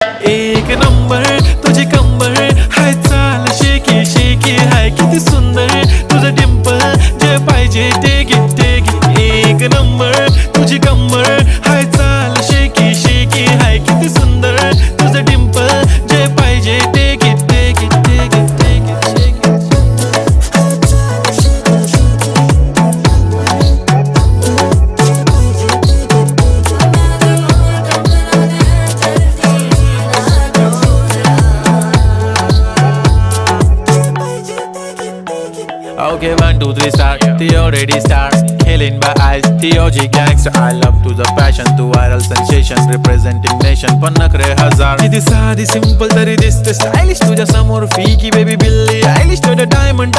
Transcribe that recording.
एक नंबर तुझी कंबर हाय, चाल शेकी शेकी हाय, किती सुंदर तुझं डिंपल, जे पाहिजे ते घे ते घे. एक नंबर तुझी कंबर हाय, चाल शेकी शेकी हाय, किती सुंदर तुझं डिंपल, जे पाहिजे ते घे ते घे ते घे ते घे ते घे. Okay, 1, 2, 3 start. The already start. Killing by eyes. The OG gangster. I love to the passion, to viral sensation, representing nation. पन्नकरे हजार. किती साधी simple तरी दिसते stylish तुझ्या समोर. Fiki baby Billie Eilish to the diamond